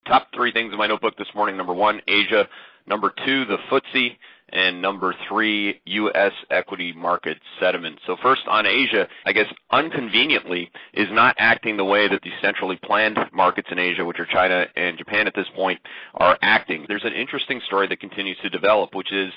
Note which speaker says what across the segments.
Speaker 1: Top three things in my notebook this morning. Number one, Asia. Number two, the FTSE. And number three, U.S. equity market sentiment. So first on Asia, I guess inconveniently is not acting the way that the centrally planned markets in Asia, which are China and Japan at this point, are acting. There's an interesting story that continues to develop, which is,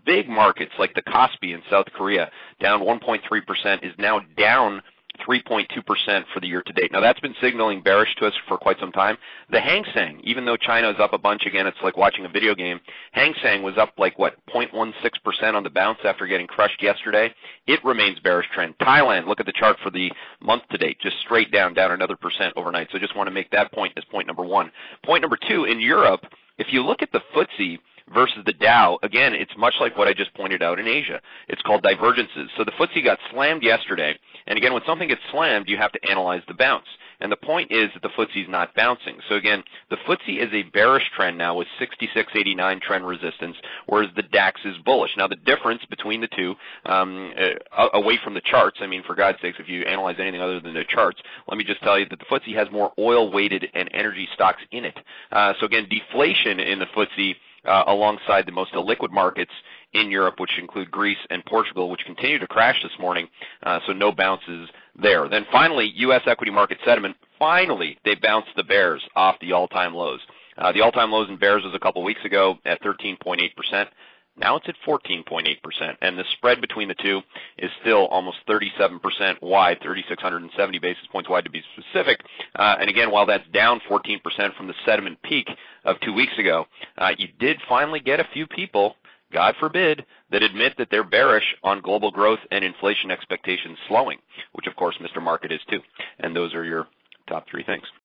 Speaker 1: big markets like the Kospi in South Korea, down 1.3%, is now down 3.2% for the year to date. Now, that's been signaling bearish to us for quite some time. The Hang Seng, even though China is up a bunch again, it's like watching a video game. Hang Seng was up 0.16% on the bounce after getting crushed yesterday. It remains bearish trend. Thailand, look at the chart for the month to date, just straight down another percent overnight. So just want to make that point as point number one. Point number two, in Europe, if you look at the FTSE versus the Dow, again, it's much like what I just pointed out in Asia. It's called divergences. So the FTSE got slammed yesterday, and again, when something gets slammed, you have to analyze the bounce. And the point is that the FTSE is not bouncing. So again, the FTSE is a bearish trend now with 66.89 trend resistance, whereas the DAX is bullish. Now, the difference between the two, away from the charts, I mean, for God's sakes, if you analyze anything other than the charts, let me just tell you that the FTSE has more oil-weighted and energy stocks in it. So again, deflation in the FTSE alongside the most illiquid markets in Europe, which include Greece and Portugal, which continue to crash this morning, so no bounces there. Then finally, U.S. equity market sentiment. Finally, they bounced the bears off the all-time lows. The all-time lows in bears was a couple weeks ago at 13.8%. Now it's at 14.8%, and the spread between the two is still almost 37% wide, 3,670 basis points wide to be specific. And again, while that's down 14% from the sentiment peak of 2 weeks ago, you did finally get a few people, God forbid, that admit that they're bearish on global growth and inflation expectations slowing, which of course Mr. Market is too. And those are your top three things.